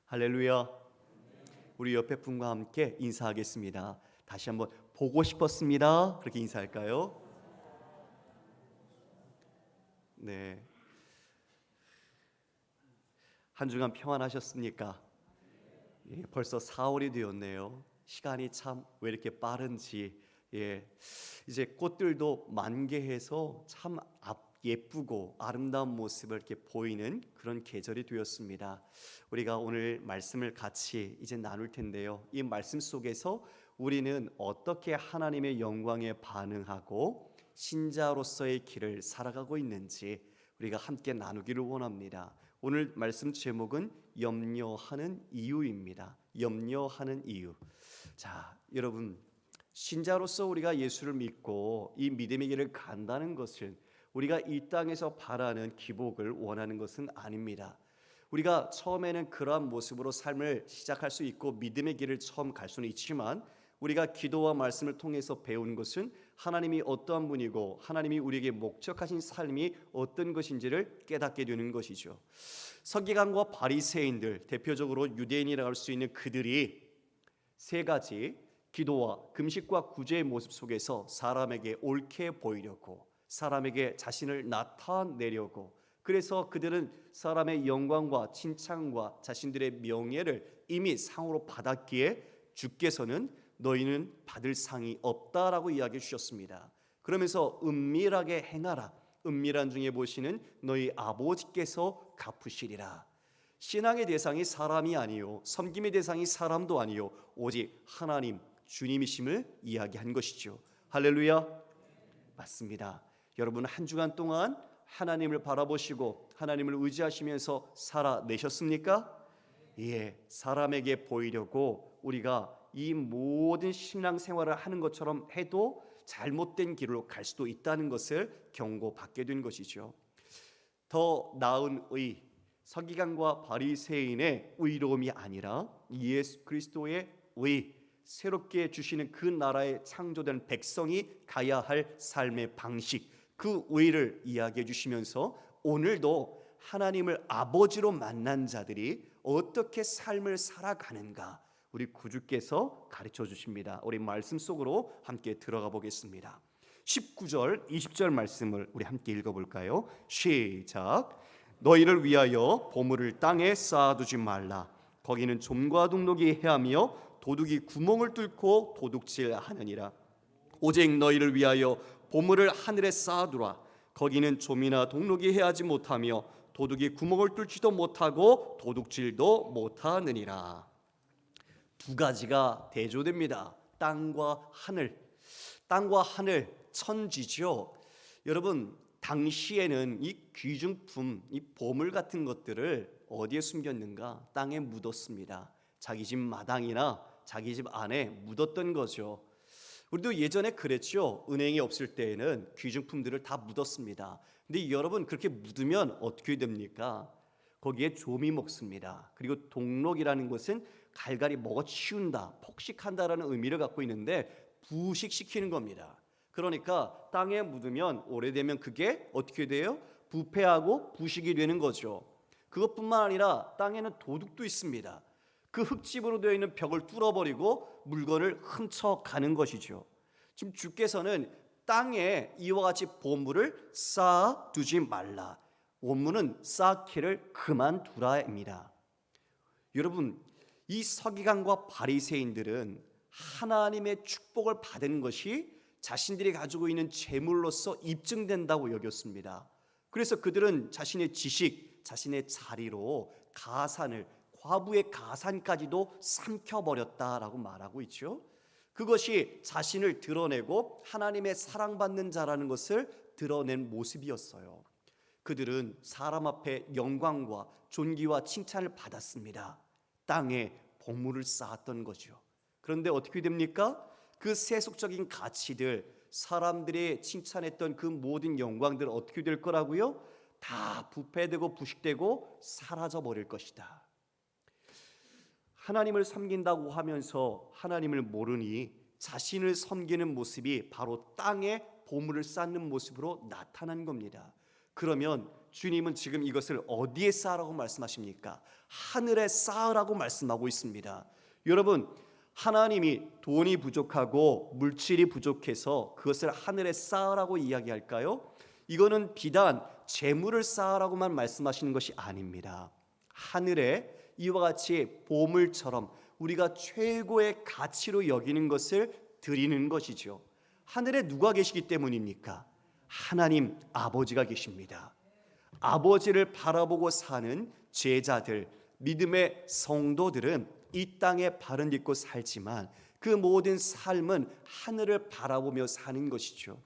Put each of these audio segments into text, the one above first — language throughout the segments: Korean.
할렐루야. 우리 옆에 분과 함께 인사하겠습니다. 다시 한번 보고 싶었습니다. 그렇게 인사할까요? 네. 한 주간 평안하셨습니까? 예, 벌써 4월이 되었네요. 시간이 참 왜 이렇게 빠른지. 이제 꽃들도 만개해서 참 예쁘고 아름다운 모습을 이렇게 보이는 그런 계절이 되었습니다. 우리가 오늘 말씀을 같이 이제 나눌 텐데요. 이 말씀 속에서 우리는 어떻게 하나님의 영광에 반응하고 신자로서의 길을 살아가고 있는지 우리가 함께 나누기를 원합니다. 오늘 말씀 제목은 염려하는 이유입니다. 염려하는 이유. 자, 여러분, 신자로서 우리가 예수를 믿고 이 믿음의 길을 간다는 것은 우리가 이 땅에서 바라는 기복을 원하는 것은 아닙니다. 우리가 처음에는 그러한 모습으로 삶을 시작할 수 있고 믿음의 길을 처음 갈 수는 있지만 우리가 기도와 말씀을 통해서 배운 것은 하나님이 어떠한 분이고 하나님이 우리에게 목적하신 삶이 어떤 것인지를 깨닫게 되는 것이죠. 서기관과 바리새인들, 대표적으로 유대인이라고 할 수 있는 그들이 세 가지 기도와 금식과 구제의 모습 속에서 사람에게 옳게 보이려고, 사람에게 자신을 나타내려고, 그래서 그들은 사람의 영광과 칭찬과 자신들의 명예를 이미 상으로 받았기에 주께서는 너희는 받을 상이 없다라고 이야기해 주셨습니다. 그러면서 은밀하게 행하라. 은밀한 중에 보시는 너희 아버지께서 갚으시리라. 신앙의 대상이 사람이 아니요, 섬김의 대상이 사람도 아니요, 오직 하나님 주님이심을 이야기한 것이죠. 할렐루야. 맞습니다. 여러분, 한 주간 동안 하나님을 바라보시고 하나님을 의지하시면서 살아내셨습니까? 예, 사람에게 보이려고 우리가 이 모든 신앙생활을 하는 것처럼 해도 잘못된 길로 갈 수도 있다는 것을 경고받게 된 것이죠. 더 나은 의, 서기관과 바리새인의 의로움이 아니라 예수 그리스도의 의, 새롭게 주시는 그 나라에 창조된 백성이 가야 할 삶의 방식, 그 의를 이야기해 주시면서 오늘도 하나님을 아버지로 만난 자들이 어떻게 삶을 살아가는가 우리 구주께서 가르쳐 주십니다. 우리 말씀 속으로 함께 들어가 보겠습니다. 19절, 20절 말씀을 우리 함께 읽어볼까요? 시작. 너희를 위하여 보물을 땅에 쌓아두지 말라. 거기는 좀과 동록이 해하며 도둑이 구멍을 뚫고 도둑질하느니라. 오직 너희를 위하여 보물을 하늘에 쌓아두라. 거기는 좀이나 동록이 해하지 못하며 도둑이 구멍을 뚫지도 못하고 도둑질도 못하느니라. 두 가지가 대조됩니다. 땅과 하늘. 땅과 하늘, 천지죠. 여러분, 당시에는 이 귀중품, 이 보물 같은 것들을 어디에 숨겼는가? 땅에 묻었습니다. 자기 집 마당이나 자기 집 안에 묻었던 거죠. 우리도 예전에 그랬죠. 은행이 없을 때에는 귀중품들을 다 묻었습니다. 근데 여러분, 그렇게 묻으면 어떻게 됩니까? 거기에 좀이 먹습니다. 그리고 동록이라는 것은 갈갈이 먹어치운다, 폭식한다라는 의미를 갖고 있는데 부식시키는 겁니다. 그러니까 땅에 묻으면 오래되면 그게 어떻게 돼요? 부패하고 부식이 되는 거죠. 그것뿐만 아니라 땅에는 도둑도 있습니다. 그 흙집으로 되어 있는 벽을 뚫어버리고 물건을 훔쳐가는 것이죠. 지금 주께서는 땅에 이와 같이 보물을 쌓아두지 말라. 원문은 쌓기를 그만두라입니다. 여러분, 이 서기관과 바리새인들은 하나님의 축복을 받은 것이 자신들이 가지고 있는 재물로서 입증된다고 여겼습니다. 그래서 그들은 자신의 지식, 자신의 자리로 가산을, 과부의 가산까지도 삼켜버렸다라고 말하고 있죠. 그것이 자신을 드러내고 하나님의 사랑받는 자라는 것을 드러낸 모습이었어요. 그들은 사람 앞에 영광과 존귀와 칭찬을 받았습니다. 땅에 보물을 쌓았던 거죠. 그런데 어떻게 됩니까? 그 세속적인 가치들, 사람들이 칭찬했던 그 모든 영광들 어떻게 될 거라고요? 다 부패되고 부식되고 사라져 버릴 것이다. 하나님을 섬긴다고 하면서 하나님을 모르니 자신을 섬기는 모습이 바로 땅에 보물을 쌓는 모습으로 나타난 겁니다. 그러면 주님은 지금 이것을 어디에 쌓으라고 말씀하십니까? 하늘에 쌓으라고 말씀하고 있습니다. 여러분, 하나님이 돈이 부족하고 물질이 부족해서 그것을 하늘에 쌓으라고 이야기할까요? 이거는 비단 재물을 쌓으라고만 말씀하시는 것이 아닙니다. 하늘에 이와 같이 보물처럼 우리가 최고의 가치로 여기는 것을 드리는 것이죠. 하늘에 누가 계시기 때문입니까? 하나님 아버지가 계십니다. 아버지를 바라보고 사는 제자들, 믿음의 성도들은 이 땅에 발은 딛고 살지만 그 모든 삶은 하늘을 바라보며 사는 것이죠.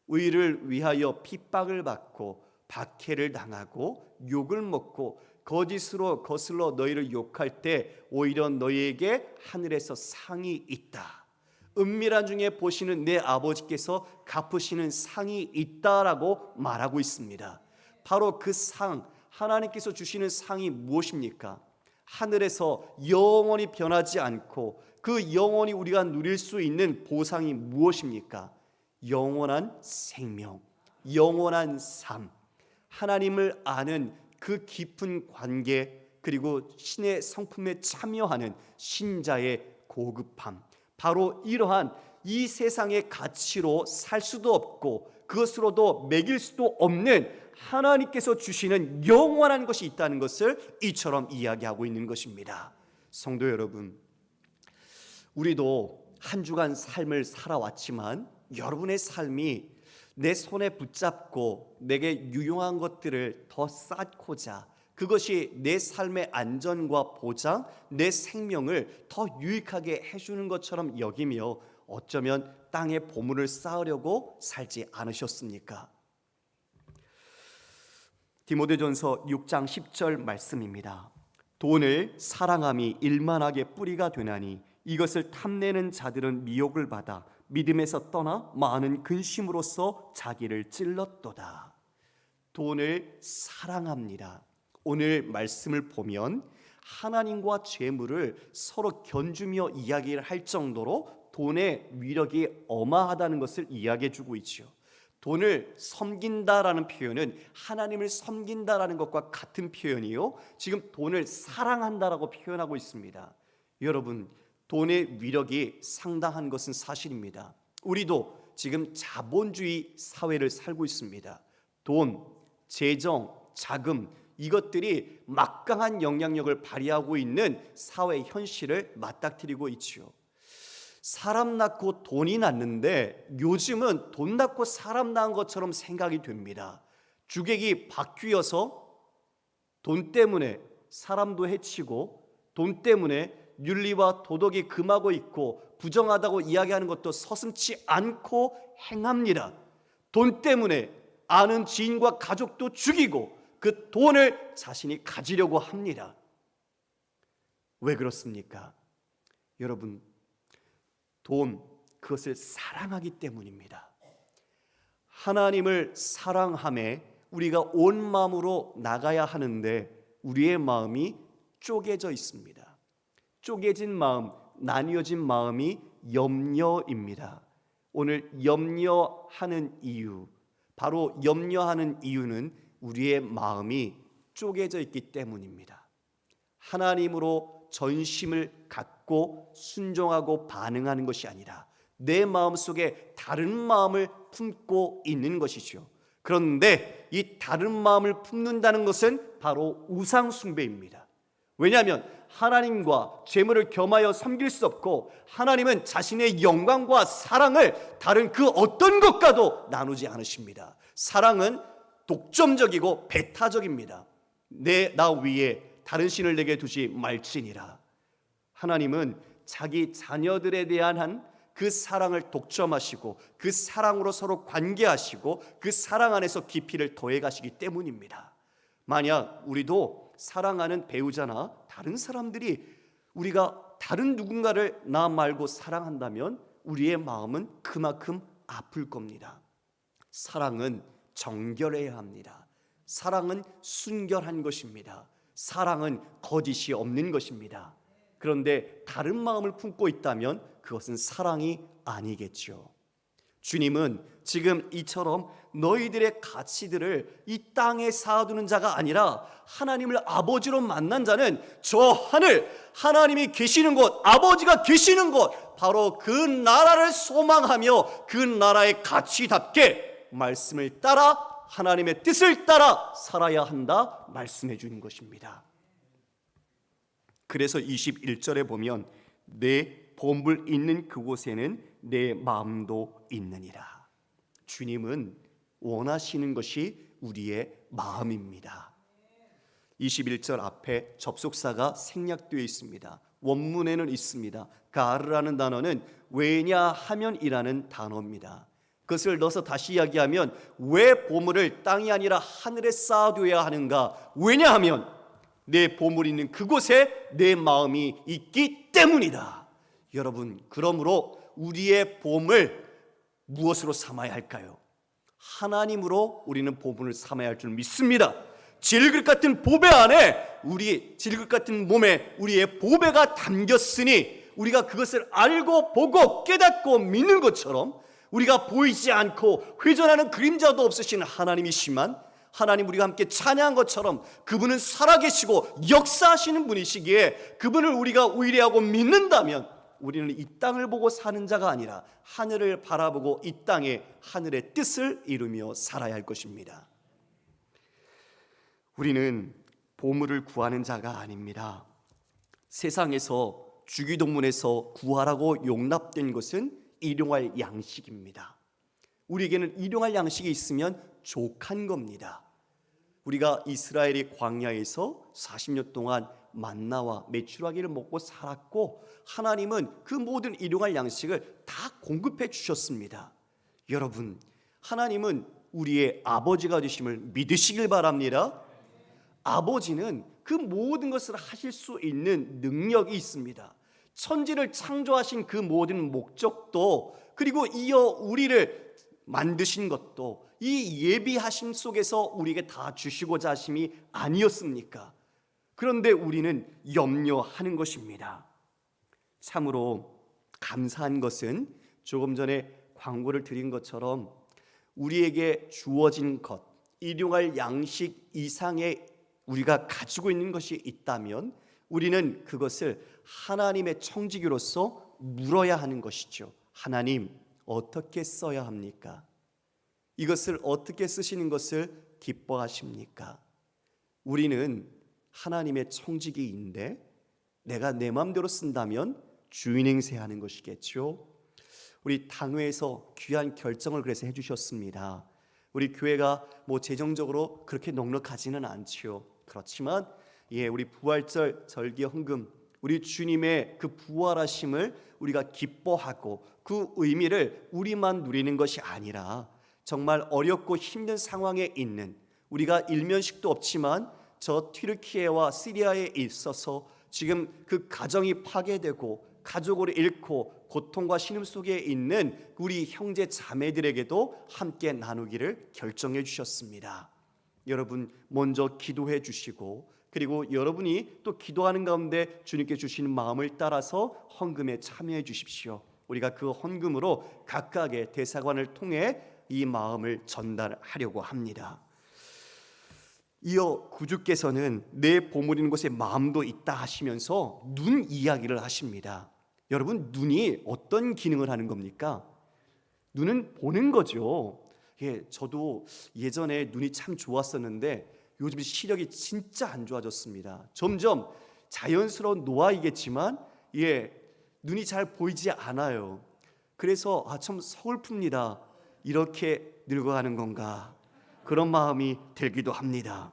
의를 위하여 핍박을 받고 박해를 당하고 욕을 먹고 거짓으로 거슬러 너희를 욕할 때 오히려 너희에게 하늘에서 상이 있다. 은밀한 중에 보시는 내 아버지께서 갚으시는 상이 있다라고 말하고 있습니다. 바로 그 상, 하나님께서 주시는 상이 무엇입니까? 하늘에서 영원히 변하지 않고 그 영원히 우리가 누릴 수 있는 보상이 무엇입니까? 영원한 생명, 영원한 삶, 하나님을 아는 그 깊은 관계, 그리고 신의 성품에 참여하는 신자의 고급함, 바로 이러한 이 세상의 가치로 살 수도 없고 그것으로도 매길 수도 없는 하나님께서 주시는 영원한 것이 있다는 것을 이처럼 이야기하고 있는 것입니다. 성도 여러분, 우리도 한 주간 삶을 살아왔지만 여러분의 삶이 내 손에 붙잡고 내게 유용한 것들을 더 쌓고자, 그것이 내 삶의 안전과 보장, 내 생명을 더 유익하게 해주는 것처럼 여기며 어쩌면 땅에 보물을 쌓으려고 살지 않으셨습니까? 디모데전서 6장 10절 말씀입니다. 돈을 사랑함이 일만하게 뿌리가 되나니 이것을 탐내는 자들은 미혹을 받아 믿음에서 떠나 많은 근심으로써 자기를 찔렀도다. 돈을 사랑합니다. 오늘 말씀을 보면 하나님과 재물을 서로 견주며 이야기를 할 정도로 돈의 위력이 어마하다는 것을 이야기해 주고 있죠. 돈을 섬긴다라는 표현은 하나님을 섬긴다라는 것과 같은 표현이요, 지금 돈을 사랑한다라고 표현하고 있습니다. 여러분, 돈의 위력이 상당한 것은 사실입니다. 우리도 지금 자본주의 사회를 살고 있습니다. 돈, 재정, 자금, 이것들이 막강한 영향력을 발휘하고 있는 사회 현실을 맞닥뜨리고 있지요. 사람 낳고 돈이 낳는데 요즘은 돈 낳고 사람 낳은 것처럼 생각이 됩니다. 주객이 바뀌어서 돈 때문에 사람도 해치고 돈 때문에 윤리와 도덕이 금하고 있고 부정하다고 이야기하는 것도 서슴지 않고 행합니다. 돈 때문에 아는 지인과 가족도 죽이고 그 돈을 자신이 가지려고 합니다. 왜 그렇습니까? 여러분, 돈, 그것을 사랑하기 때문입니다. 하나님을 사랑함에 우리가 온 마음으로 나가야 하는데 우리의 마음이 쪼개져 있습니다. 쪼개진 마음, 나뉘어진 마음이 염려입니다. 오늘 염려하는 이유, 바로 염려하는 이유는 우리의 마음이 쪼개져 있기 때문입니다. 하나님으로 전심을 갖고 순종하고 반응하는 것이 아니라 내 마음속에 다른 마음을 품고 있는 것이죠. 그런데 이 다른 마음을 품는다는 것은 바로 우상 숭배입니다. 왜냐하면 하나님과 재물을 겸하여 섬길 수 없고 하나님은 자신의 영광과 사랑을 다른 그 어떤 것과도 나누지 않으십니다. 사랑은 독점적이고 배타적입니다. 나 위에 다른 신을 내게 두지 말지니라. 하나님은 자기 자녀들에 대한 그 사랑을 독점하시고 그 사랑으로 서로 관계하시고 그 사랑 안에서 깊이를 더해 가시기 때문입니다. 만약 우리도 사랑하는 배우자나 다른 사람들이 우리가 다른 누군가를 나 말고 사랑한다면 우리의 마음은 그만큼 아플 겁니다. 사랑은 정결해야 합니다. 사랑은 순결한 것입니다. 사랑은 거짓이 없는 것입니다. 그런데 다른 마음을 품고 있다면 그것은 사랑이 아니겠죠. 주님은 지금 이처럼 너희들의 가치들을 이 땅에 쌓아두는 자가 아니라 하나님을 아버지로 만난 자는 저 하늘, 하나님이 계시는 곳, 아버지가 계시는 곳, 바로 그 나라를 소망하며 그 나라의 가치답게 말씀을 따라 하나님의 뜻을 따라 살아야 한다 말씀해 주는 것입니다. 그래서 21절에 보면 내 보물 있는 그곳에는 내 마음도 있느니라. 주님은 원하시는 것이 우리의 마음입니다. 21절 앞에 접속사가 생략되어 있습니다. 원문에는 있습니다. 가르라는 단어는 왜냐하면이라는 단어입니다. 그것을 넣어서 다시 이야기하면 왜 보물을 땅이 아니라 하늘에 쌓아둬야 하는가? 왜냐하면 내 보물이 있는 그곳에 내 마음이 있기 때문이다. 여러분, 그러므로 우리의 보물 무엇으로 삼아야 할까요? 하나님으로 우리는 보물을 삼아야 할 줄 믿습니다. 질그릇 같은 보배 안에 우리 질그릇 같은 몸에 우리의 보배가 담겼으니 우리가 그것을 알고 보고 깨닫고 믿는 것처럼 우리가 보이지 않고 회전하는 그림자도 없으신 하나님이시만 하나님 우리가 함께 찬양한 것처럼 그분은 살아계시고 역사하시는 분이시기에 그분을 우리가 의뢰하고 믿는다면 우리는 이 땅을 보고 사는 자가 아니라 하늘을 바라보고 이 땅에 하늘의 뜻을 이루며 살아야 할 것입니다. 우리는 보물을 구하는 자가 아닙니다. 세상에서 주기도문에서 구하라고 용납된 것은 일용할 양식입니다. 우리에게는 일용할 양식이 있으면 족한 겁니다. 우리가 이스라엘이 광야에서 40년 동안 만나와 메추라기를 먹고 살았고 하나님은 그 모든 일용할 양식을 다 공급해 주셨습니다. 여러분, 하나님은 우리의 아버지가 되심을 믿으시길 바랍니다. 아버지는 그 모든 것을 하실 수 있는 능력이 있습니다. 천지를 창조하신 그 모든 목적도 그리고 이어 우리를 만드신 것도 이 예비하심 속에서 우리에게 다 주시고자 하심이 아니었습니까? 그런데 우리는 염려하는 것입니다. 참으로 감사한 것은 조금 전에 광고를 드린 것처럼 우리에게 주어진 것, 일용할 양식 이상의 우리가 가지고 있는 것이 있다면 우리는 그것을 하나님의 청지기로서 물어야 하는 것이죠. 하나님, 어떻게 써야 합니까? 이것을 어떻게 쓰시는 것을 기뻐하십니까? 우리는 하나님의 청지기인데 내가 내 마음대로 쓴다면 주인 행세하는 것이겠죠. 우리 당회에서 귀한 결정을 그래서 해주셨습니다. 우리 교회가 재정적으로 그렇게 넉넉하지는 않지요. 그렇지만 우리 부활절 절기 헌금, 우리 주님의 그 부활하심을 우리가 기뻐하고 그 의미를 우리만 누리는 것이 아니라 정말 어렵고 힘든 상황에 있는 우리가 일면식도 없지만 저 튀르키예와 시리아에 있어서 지금 그 가정이 파괴되고 가족을 잃고 고통과 신음 속에 있는 우리 형제 자매들에게도 함께 나누기를 결정해 주셨습니다. 여러분 먼저 기도해 주시고 그리고 여러분이 또 기도하는 가운데 주님께 주시는 마음을 따라서 헌금에 참여해 주십시오. 우리가 그 헌금으로 각각의 대사관을 통해 이 마음을 전달하려고 합니다. 이어 구주께서는 내 보물 있는 곳에 마음도 있다 하시면서 눈 이야기를 하십니다. 여러분, 눈이 어떤 기능을 하는 겁니까? 눈은 보는 거죠. 저도 예전에 눈이 참 좋았었는데 요즘 시력이 진짜 안 좋아졌습니다. 점점 자연스러운 노화이겠지만 눈이 잘 보이지 않아요. 그래서 참 서글픕니다. 이렇게 늙어가는 건가? 그런 마음이 들기도 합니다.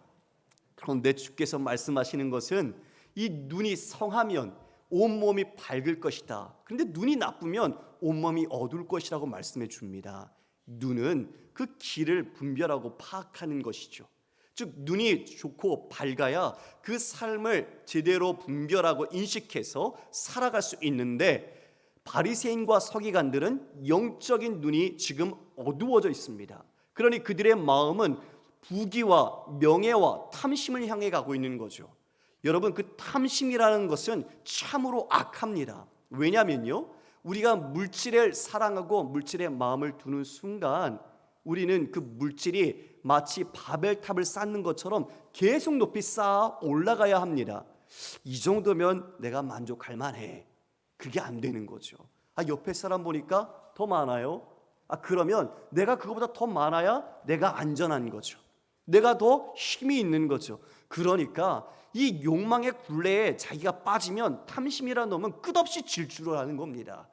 그런데 주께서 말씀하시는 것은 이 눈이 성하면 온몸이 밝을 것이다. 그런데 눈이 나쁘면 온몸이 어두울 것이라고 말씀해 줍니다. 눈은 그 길을 분별하고 파악하는 것이죠. 즉 눈이 좋고 밝아야 그 삶을 제대로 분별하고 인식해서 살아갈 수 있는데 바리새인과 서기관들은 영적인 눈이 지금 어두워져 있습니다. 그러니 그들의 마음은 부귀와 명예와 탐심을 향해 가고 있는 거죠. 여러분, 그 탐심이라는 것은 참으로 악합니다. 왜냐면요, 우리가 물질을 사랑하고 물질에 마음을 두는 순간 우리는 그 물질이 마치 바벨탑을 쌓는 것처럼 계속 높이 쌓아 올라가야 합니다. 이 정도면 내가 만족할 만해. 그게 안 되는 거죠. 옆에 사람 보니까 더 많아요. 그러면 내가 그거보다 더 많아야 내가 안전한 거죠. 내가 더 힘이 있는 거죠. 그러니까 이 욕망의 굴레에 자기가 빠지면 탐심이라 놓으면 끝없이 질주를 하는 겁니다.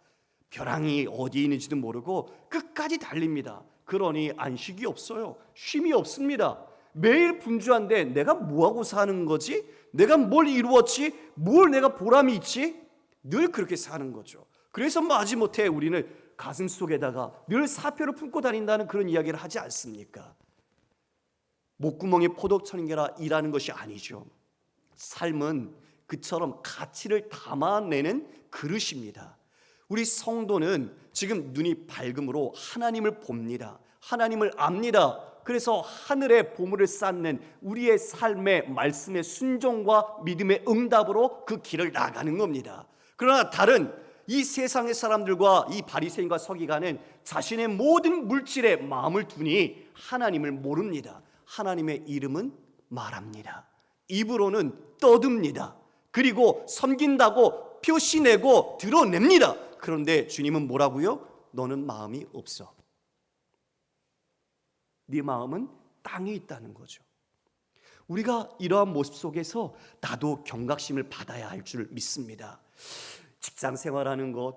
벼랑이 어디에 있는지도 모르고 끝까지 달립니다. 그러니 안식이 없어요. 쉼이 없습니다. 매일 분주한데 내가 뭐하고 사는 거지? 내가 뭘 이루었지? 뭘 내가 보람이 있지? 늘 그렇게 사는 거죠. 그래서 마지못해 우리는 가슴 속에다가 늘 사표를 품고 다닌다는 그런 이야기를 하지 않습니까? 목구멍에 포도청이라 일하는 것이 아니죠. 삶은 그처럼 가치를 담아내는 그릇입니다. 우리 성도는 지금 눈이 밝음으로 하나님을 봅니다. 하나님을 압니다. 그래서 하늘의 보물을 쌓는 우리의 삶의 말씀의 순종과 믿음의 응답으로 그 길을 나가는 겁니다. 그러나 다른 이 세상의 사람들과 이 바리새인과 서기관은 자신의 모든 물질에 마음을 두니 하나님을 모릅니다. 하나님의 이름은 말합니다. 입으로는 떠듭니다. 그리고 섬긴다고 표시내고 드러냅니다. 그런데 주님은 뭐라고요? 너는 마음이 없어. 네 마음은 땅에 있다는 거죠. 우리가 이러한 모습 속에서 나도 경각심을 받아야 할 줄 믿습니다. 직장 생활하는 것,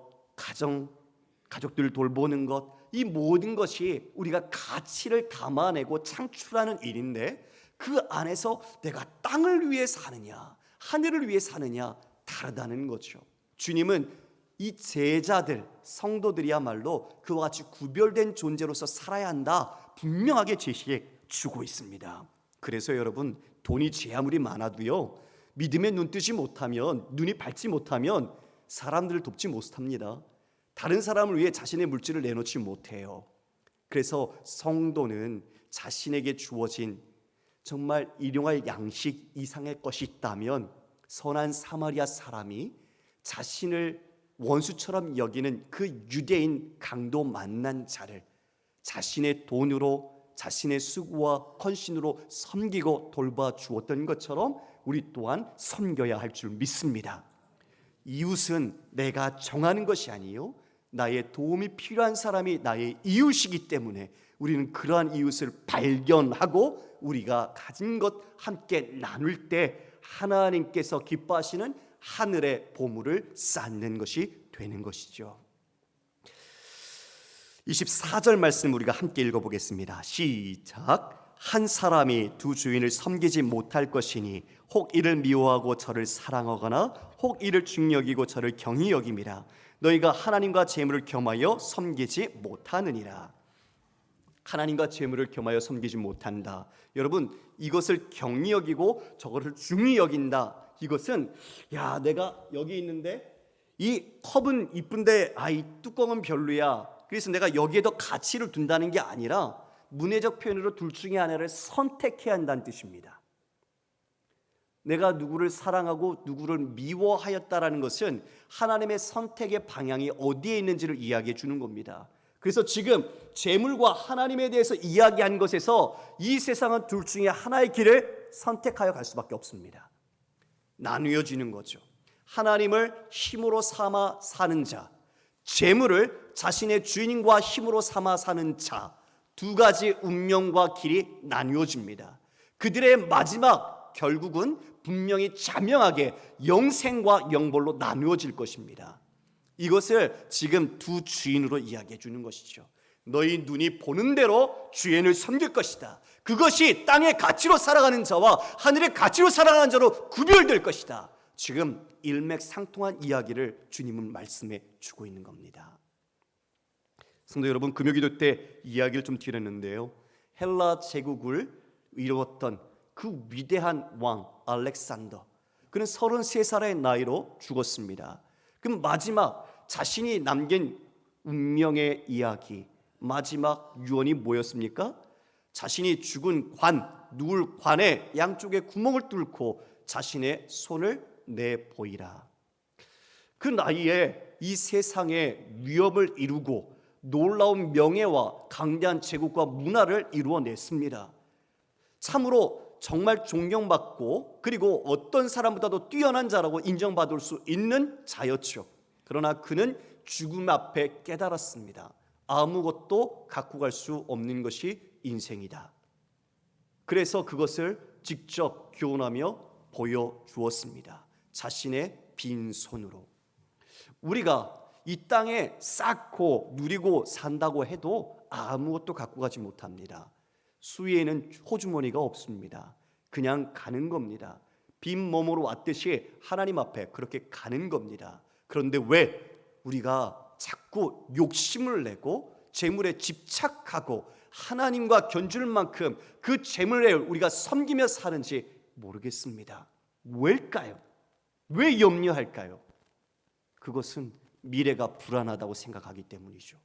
가족들 돌보는 것, 이 모든 것이 우리가 가치를 담아내고 창출하는 일인데 그 안에서 내가 땅을 위해 사느냐 하늘을 위해 사느냐 다르다는 거죠. 주님은 이 제자들, 성도들이야말로 그와 같이 구별된 존재로서 살아야 한다 분명하게 제시해 주고 있습니다. 그래서 여러분, 돈이 제 아무리 많아도요, 믿음의 눈뜨지 못하면, 눈이 밝지 못하면 사람들을 돕지 못합니다. 다른 사람을 위해 자신의 물질을 내놓지 못해요. 그래서 성도는 자신에게 주어진 정말 일용할 양식 이상의 것이 있다면 선한 사마리아 사람이 자신을 원수처럼 여기는 그 유대인 강도 만난 자를 자신의 돈으로, 자신의 수고와 헌신으로 섬기고 돌봐주었던 것처럼 우리 또한 섬겨야 할 줄 믿습니다. 이웃은 내가 정하는 것이 아니요, 나의 도움이 필요한 사람이 나의 이웃이기 때문에 우리는 그러한 이웃을 발견하고 우리가 가진 것 함께 나눌 때 하나님께서 기뻐하시는 하늘의 보물을 쌓는 것이 되는 것이죠. 24절 말씀 우리가 함께 읽어보겠습니다. 시작. 한 사람이 두 주인을 섬기지 못할 것이니 혹 이를 미워하고 저를 사랑하거나 혹 이를 중여기고 저를 경히 여김이라. 너희가 하나님과 재물을 겸하여 섬기지 못하느니라. 하나님과 재물을 겸하여 섬기지 못한다. 여러분, 이것을 경히 여기고 저것을 중히 여긴다. 이것은 내가 여기 있는데 이 컵은 이쁜데 이 뚜껑은 별로야. 그래서 내가 여기에 더 가치를 둔다는 게 아니라 문해적 표현으로 둘 중에 하나를 선택해야 한다는 뜻입니다. 내가 누구를 사랑하고 누구를 미워하였다라는 것은 하나님의 선택의 방향이 어디에 있는지를 이야기해 주는 겁니다. 그래서 지금 재물과 하나님에 대해서 이야기한 것에서 이 세상은 둘 중에 하나의 길을 선택하여 갈 수밖에 없습니다. 나누어지는 거죠. 하나님을 힘으로 삼아 사는 자, 재물을 자신의 주인과 힘으로 삼아 사는 자, 두 가지 운명과 길이 나누어집니다. 그들의 마지막 결국은 분명히 자명하게 영생과 영벌로 나누어질 것입니다. 이것을 지금 두 주인으로 이야기해 주는 것이죠. 너희 눈이 보는 대로 주인을 섬길 것이다. 그것이 땅의 가치로 살아가는 자와 하늘의 가치로 살아가는 자로 구별될 것이다. 지금 일맥상통한 이야기를 주님은 말씀해 주고 있는 겁니다. 성도 여러분, 금요기도 때 이야기를 좀 드렸는데요, 헬라 제국을 이루었던 그 위대한 왕 알렉산더, 그는 33살의 나이로 죽었습니다. 그럼 마지막 자신이 남긴 운명의 이야기, 마지막 유언이 뭐였습니까? 자신이 죽은 누울 관에 양쪽에 구멍을 뚫고 자신의 손을 내보이라. 그 나이에 이 세상에 위협을 이루고 놀라운 명예와 강대한 제국과 문화를 이루어냈습니다. 참으로 정말 존경받고 그리고 어떤 사람보다도 뛰어난 자라고 인정받을 수 있는 자였죠. 그러나 그는 죽음 앞에 깨달았습니다. 아무것도 갖고 갈 수 없는 것이 인생이다. 그래서 그것을 직접 교훈하며 보여주었습니다. 자신의 빈손으로. 우리가 이 땅에 쌓고 누리고 산다고 해도 아무것도 갖고 가지 못합니다. 수위에는 호주머니가 없습니다. 그냥 가는 겁니다. 빈 몸으로 왔듯이 하나님 앞에 그렇게 가는 겁니다. 그런데 왜 우리가 자꾸 욕심을 내고 재물에 집착하고 하나님과 견줄 만큼 그 재물에 우리가 섬기며 사는지 모르겠습니다. 왜일까요? 왜 염려할까요? 그것은 미래가 불안하다고 생각하기 때문이죠.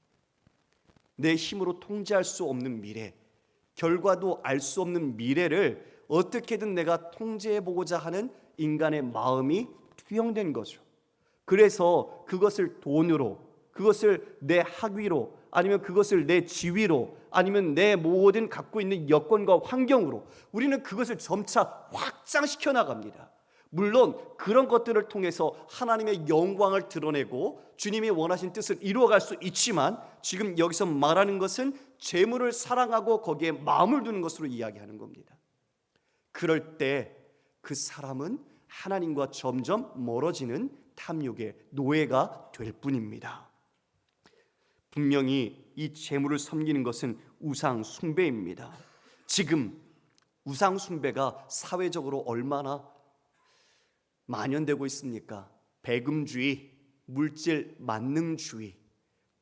내 힘으로 통제할 수 없는 미래, 결과도 알 수 없는 미래를 어떻게든 내가 통제해보고자 하는 인간의 마음이 투영된 거죠. 그래서 그것을 돈으로, 그것을 내 학위로, 아니면 그것을 내 지위로, 아니면 내 모든 갖고 있는 여건과 환경으로 우리는 그것을 점차 확장시켜 나갑니다. 물론 그런 것들을 통해서 하나님의 영광을 드러내고 주님이 원하신 뜻을 이루어갈 수 있지만, 지금 여기서 말하는 것은 재물을 사랑하고 거기에 마음을 두는 것으로 이야기하는 겁니다. 그럴 때 그 사람은 하나님과 점점 멀어지는 탐욕의 노예가 될 뿐입니다. 분명히 이 재물을 섬기는 것은 우상 숭배입니다. 지금 우상 숭배가 사회적으로 얼마나 만연되고 있습니까? 배금주의, 물질 만능주의,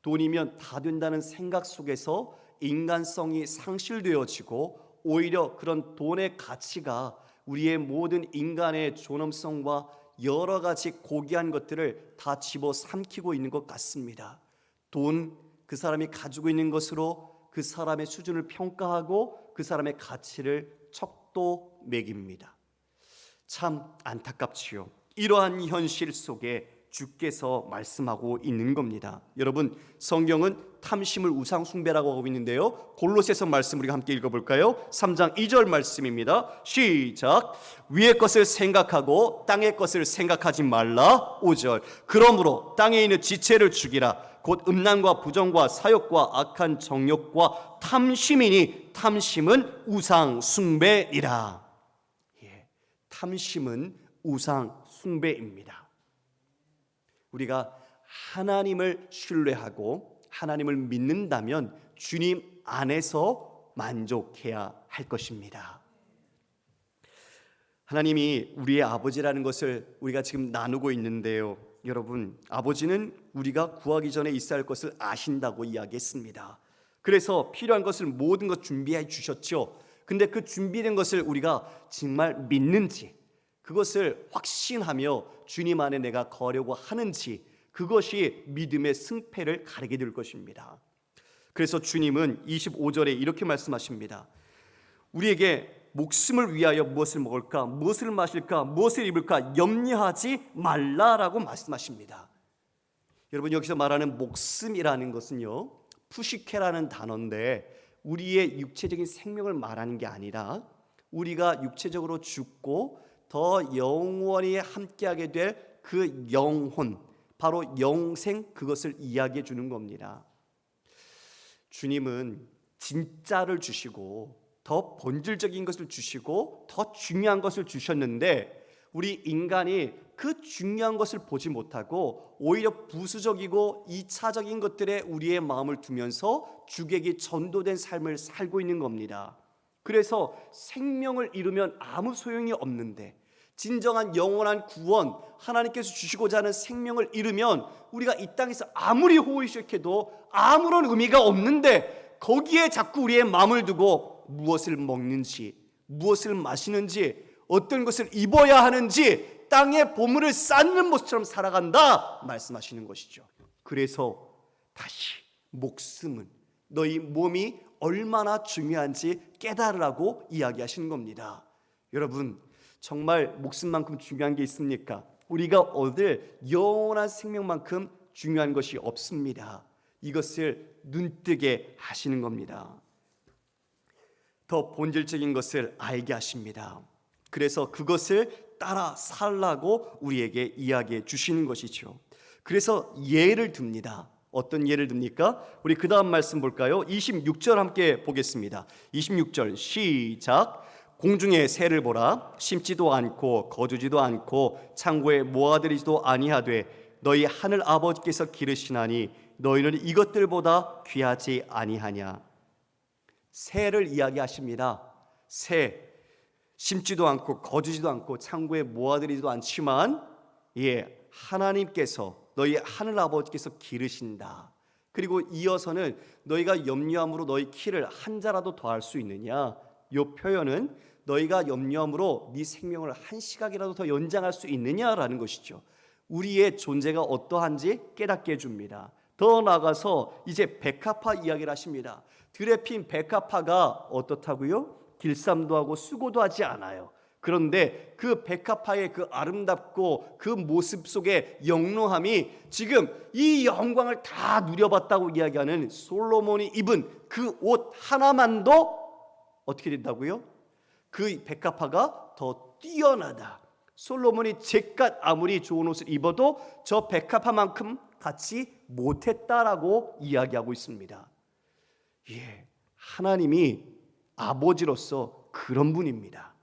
돈이면 다 된다는 생각 속에서 인간성이 상실되어지고 오히려 그런 돈의 가치가 우리의 모든 인간의 존엄성과 여러 가지 고귀한 것들을 다 집어삼키고 있는 것 같습니다. 돈, 그 사람이 가지고 있는 것으로 그 사람의 수준을 평가하고 그 사람의 가치를 척도 매깁니다. 참 안타깝지요. 이러한 현실 속에 주께서 말씀하고 있는 겁니다. 여러분, 성경은 탐심을 우상 숭배라고 하고 있는데요, 골로새서 말씀 우리가 함께 읽어볼까요? 3장 2절 말씀입니다. 시작. 위의 것을 생각하고 땅의 것을 생각하지 말라. 5절. 그러므로 땅에 있는 지체를 죽이라. 곧 음란과 부정과 사욕과 악한 정욕과 탐심이니 탐심은 우상 숭배이라. 탐심은 우상 숭배입니다. 우리가 하나님을 신뢰하고 하나님을 믿는다면 주님 안에서 만족해야 할 것입니다. 하나님이 우리의 아버지라는 것을 우리가 지금 나누고 있는데요, 여러분, 아버지는 우리가 구하기 전에 있어야 할 것을 아신다고 이야기했습니다. 그래서 필요한 것을 모든 것 준비해 주셨죠. 근데 그 준비된 것을 우리가 정말 믿는지, 그것을 확신하며 주님 안에 내가 거려고 하는지, 그것이 믿음의 승패를 가리게 될 것입니다. 그래서 주님은 25절에 이렇게 말씀하십니다. 우리에게 목숨을 위하여 무엇을 먹을까, 무엇을 마실까, 무엇을 입을까 염려하지 말라라고 말씀하십니다. 여러분, 여기서 말하는 목숨이라는 것은요, 푸시케라는 단어인데 우리의 육체적인 생명을 말하는 게 아니라 우리가 육체적으로 죽고 더 영원히 함께하게 될 그 영혼, 바로 영생, 그것을 이야기해 주는 겁니다. 주님은 진짜를 주시고 더 본질적인 것을 주시고 더 중요한 것을 주셨는데 우리 인간이 그 중요한 것을 보지 못하고 오히려 부수적이고 이차적인 것들에 우리의 마음을 두면서 주객이 전도된 삶을 살고 있는 겁니다. 그래서 생명을 잃으면 아무 소용이 없는데 진정한 영원한 구원, 하나님께서 주시고자 하는 생명을 잃으면 우리가 이 땅에서 아무리 호의시켜도 아무런 의미가 없는데 거기에 자꾸 우리의 마음을 두고 무엇을 먹는지, 무엇을 마시는지, 어떤 것을 입어야 하는지 땅에 보물을 쌓는 모습처럼 살아간다 말씀하시는 것이죠. 그래서 다시 목숨은, 너희 몸이 얼마나 중요한지 깨달으라고 이야기하시는 겁니다. 여러분, 정말 목숨만큼 중요한 게 있습니까? 우리가 얻을 영원한 생명만큼 중요한 것이 없습니다. 이것을 눈뜨게 하시는 겁니다. 더 본질적인 것을 알게 하십니다. 그래서 그것을 따라 살라고 우리에게 이야기해 주시는 것이죠. 그래서 예를 듭니다. 어떤 예를 듭니까? 우리 그 다음 말씀 볼까요? 26절 함께 보겠습니다. 26절 시작. 공중의 새를 보라. 심지도 않고 거두지도 않고 창고에 모아들이지도 아니하되 너희 하늘 아버지께서 기르시나니 너희는 이것들보다 귀하지 아니하냐. 새를 이야기하십니다. 새, 심지도 않고 거두지도 않고 창고에 모아들이지도 않지만 하나님께서 너희 하늘 아버지께서 기르신다. 그리고 이어서는 너희가 염려함으로 너희 키를 한 자라도 더할 수 있느냐. 이 표현은 너희가 염려함으로 네 생명을 한 시각이라도 더 연장할 수 있느냐라는 것이죠. 우리의 존재가 어떠한지 깨닫게 해줍니다. 더 나아가서 이제 백합화 이야기를 하십니다. 들에 핀 백합화가 어떻다고요? 길쌈도 하고 수고도 하지 않아요. 그런데 그 백합화의 그 아름답고 그 모습 속의 영롱함이 지금 이 영광을 다 누려봤다고 이야기하는 솔로몬이 입은 그 옷 하나만도 어떻게 된다고요? 그 백합화가 더 뛰어나다. 솔로몬이 제깟 아무리 좋은 옷을 입어도 저 백합화만큼 갖지 못했다라고 이야기하고 있습니다. 하나님이 아버지로서 그런 분입니다.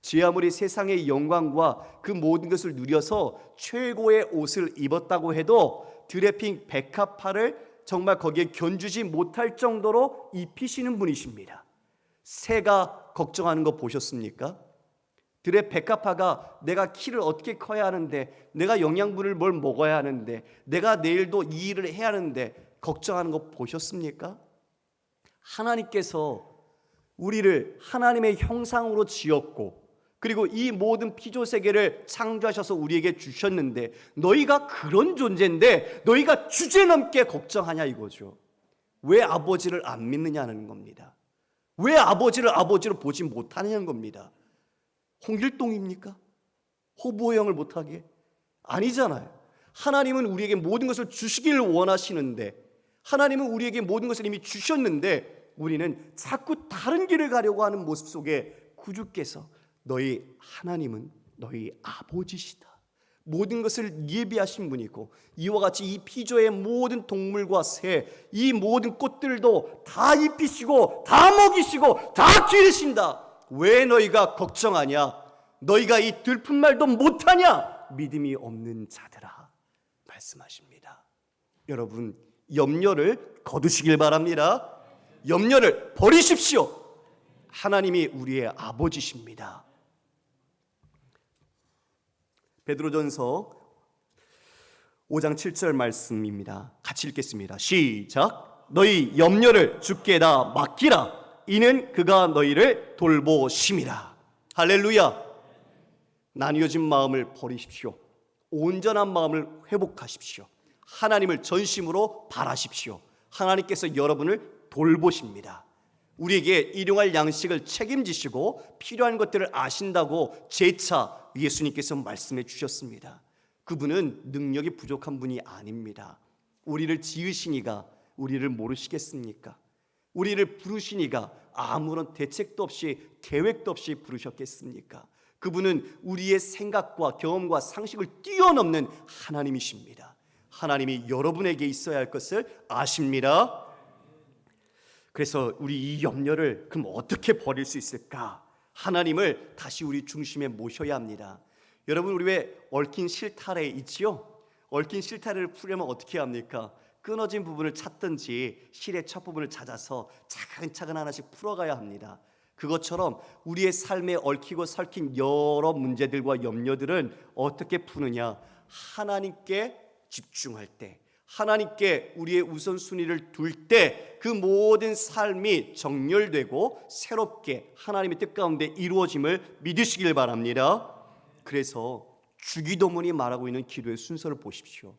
지 아무리 세상의 영광과 그 모든 것을 누려서 최고의 옷을 입었다고 해도 들에 핀 백합화를 정말 거기에 견주지 못할 정도로 입히시는 분이십니다. 새가 걱정하는 거 보셨습니까? 들의 백합화가 내가 키를 어떻게 커야 하는데, 내가 영양분을 뭘 먹어야 하는데, 내가 내일도 이 일을 해야 하는데 걱정하는 거 보셨습니까? 하나님께서 우리를 하나님의 형상으로 지었고 그리고 이 모든 피조세계를 창조하셔서 우리에게 주셨는데 너희가 그런 존재인데 너희가 주제넘게 걱정하냐 이거죠. 왜 아버지를 안 믿느냐는 겁니다. 왜 아버지를 아버지로 보지 못하느냐는 겁니다. 홍길동입니까? 호부호영을 못하게? 아니잖아요. 하나님은 우리에게 모든 것을 주시길 원하시는데, 하나님은 우리에게 모든 것을 이미 주셨는데 우리는 자꾸 다른 길을 가려고 하는 모습 속에 구주께서 너희 하나님은 너희 아버지시다. 모든 것을 예비하신 분이고 이와 같이 이 피조의 모든 동물과 새, 이 모든 꽃들도 다 입히시고 다 먹이시고 다 기르신다. 왜 너희가 걱정하냐? 너희가 이 들픈 말도 못하냐? 믿음이 없는 자들아 말씀하십니다. 여러분 염려를 거두시길 바랍니다. 염려를 버리십시오. 하나님이 우리의 아버지십니다. 베드로전서 5장 7절 말씀입니다. 같이 읽겠습니다. 시작. 너희 염려를 주께다 맡기라. 이는 그가 너희를 돌보심이라. 할렐루야. 나뉘어진 마음을 버리십시오. 온전한 마음을 회복하십시오. 하나님을 전심으로 바라십시오. 하나님께서 여러분을 돌보십니다. 우리에게 일용할 양식을 책임지시고 필요한 것들을 아신다고 재차 예수님께서 말씀해 주셨습니다. 그분은 능력이 부족한 분이 아닙니다. 우리를 지으시니가 우리를 모르시겠습니까? 우리를 부르시니가 아무런 대책도 없이 계획도 없이 부르셨겠습니까? 그분은 우리의 생각과 경험과 상식을 뛰어넘는 하나님이십니다. 하나님이 여러분에게 있어야 할 것을 아십니다. 그래서 우리 이 염려를 그럼 어떻게 버릴 수 있을까? 하나님을 다시 우리 중심에 모셔야 합니다. 여러분 우리 왜 얽힌 실타래 있지요? 얽힌 실타래를 풀려면 어떻게 합니까? 끊어진 부분을 찾든지 실의 첫 부분을 찾아서 차근차근 하나씩 풀어가야 합니다. 그것처럼 우리의 삶에 얽히고 설킨 여러 문제들과 염려들은 어떻게 푸느냐? 하나님께 집중할 때, 하나님께 우리의 우선순위를 둘 때 그 모든 삶이 정렬되고 새롭게 하나님의 뜻 가운데 이루어짐을 믿으시길 바랍니다. 그래서 주기도문이 말하고 있는 기도의 순서를 보십시오.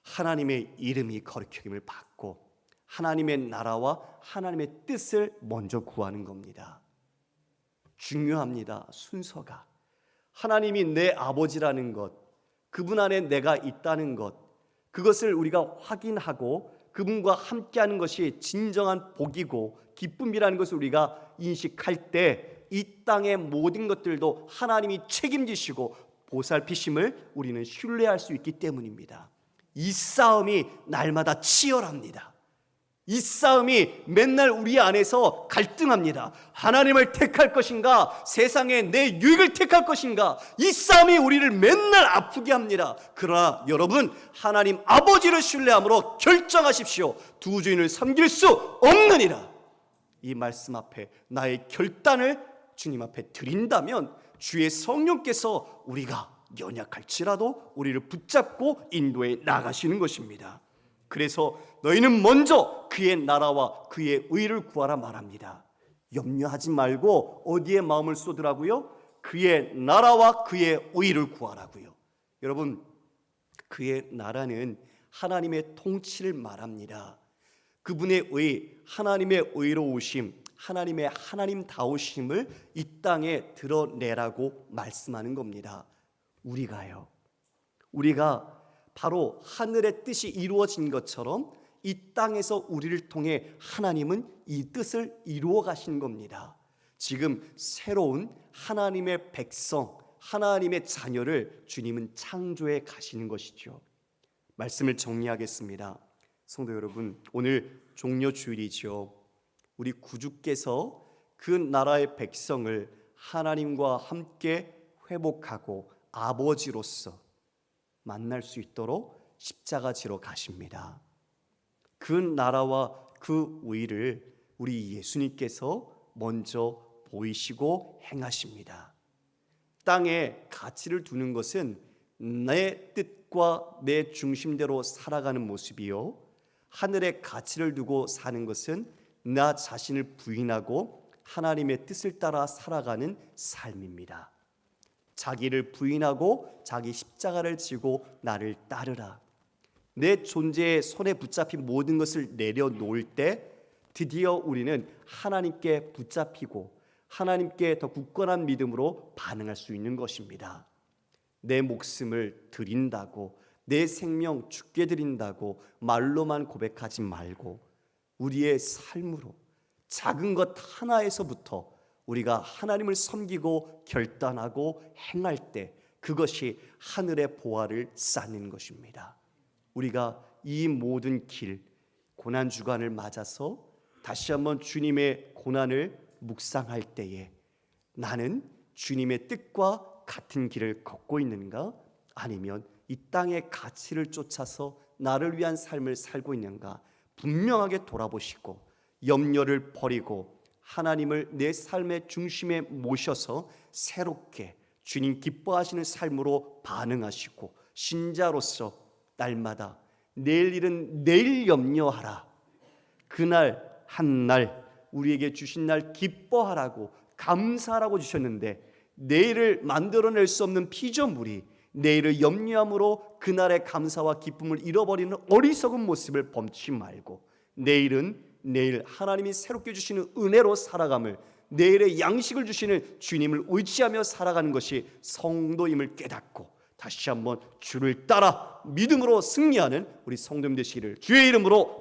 하나님의 이름이 거룩하심을 받고 하나님의 나라와 하나님의 뜻을 먼저 구하는 겁니다. 중요합니다. 순서가. 하나님이 내 아버지라는 것, 그분 안에 내가 있다는 것, 그것을 우리가 확인하고 그분과 함께하는 것이 진정한 복이고 기쁨이라는 것을 우리가 인식할 때 이 땅의 모든 것들도 하나님이 책임지시고 보살피심을 우리는 신뢰할 수 있기 때문입니다. 이 싸움이 날마다 치열합니다. 이 싸움이 맨날 우리 안에서 갈등합니다. 하나님을 택할 것인가, 세상의 내 유익을 택할 것인가, 이 싸움이 우리를 맨날 아프게 합니다. 그러나 여러분, 하나님 아버지를 신뢰함으로 결정하십시오. 두 주인을 섬길 수 없느니라. 이 말씀 앞에 나의 결단을 주님 앞에 드린다면 주의 성령께서 우리가 연약할지라도 우리를 붙잡고 인도해 나가시는 것입니다. 그래서 너희는 먼저 그의 나라와 그의 의를 구하라 말합니다. 염려하지 말고 어디에 마음을 쏟으라고요? 그의 나라와 그의 의를 구하라고요. 여러분, 그의 나라는 하나님의 통치를 말합니다. 그분의 의, 하나님의 의로우심, 하나님의 하나님다우심을 이 땅에 드러내라고 말씀하는 겁니다. 우리가 바로 하늘의 뜻이 이루어진 것처럼 이 땅에서 우리를 통해 하나님은 이 뜻을 이루어 가시는 겁니다. 지금 새로운 하나님의 백성, 하나님의 자녀를 주님은 창조해 가시는 것이죠. 말씀을 정리하겠습니다. 성도 여러분, 오늘 종려주일이죠. 우리 구주께서 그 나라의 백성을 하나님과 함께 회복하고 아버지로서 만날 수 있도록 십자가 지러 가십니다. 그 나라와 그 의를 우리 예수님께서 먼저 보이시고 행하십니다. 땅에 가치를 두는 것은 내 뜻과 내 중심대로 살아가는 모습이요, 하늘에 가치를 두고 사는 것은 나 자신을 부인하고 하나님의 뜻을 따라 살아가는 삶입니다. 자기를 부인하고 자기 십자가를 지고 나를 따르라. 내 존재의 손에 붙잡힌 모든 것을 내려놓을 때 드디어 우리는 하나님께 붙잡히고 하나님께 더 굳건한 믿음으로 반응할 수 있는 것입니다. 내 목숨을 드린다고, 내 생명 죽게 드린다고 말로만 고백하지 말고 우리의 삶으로 작은 것 하나에서부터 우리가 하나님을 섬기고 결단하고 행할 때 그것이 하늘의 보화를 쌓는 것입니다. 우리가 이 모든 길, 고난주간을 맞아서 다시 한번 주님의 고난을 묵상할 때에 나는 주님의 뜻과 같은 길을 걷고 있는가, 아니면 이 땅의 가치를 쫓아서 나를 위한 삶을 살고 있는가 분명하게 돌아보시고 염려를 버리고 하나님을 내 삶의 중심에 모셔서 새롭게 주님 기뻐하시는 삶으로 반응하시고 신자로서 날마다 내일 일은 내일 염려하라, 그날 한 날 우리에게 주신 날 기뻐하라고 감사하라고 주셨는데 내일을 만들어낼 수 없는 피조물이 내일을 염려함으로 그날의 감사와 기쁨을 잃어버리는 어리석은 모습을 범치 말고 내일은 내일 하나님이 새롭게 주시는 은혜로 살아감을, 내일의 양식을 주시는 주님을 의지하며 살아가는 것이 성도임을 깨닫고 다시 한번 주를 따라 믿음으로 승리하는 우리 성도님 되시기를 주의 이름으로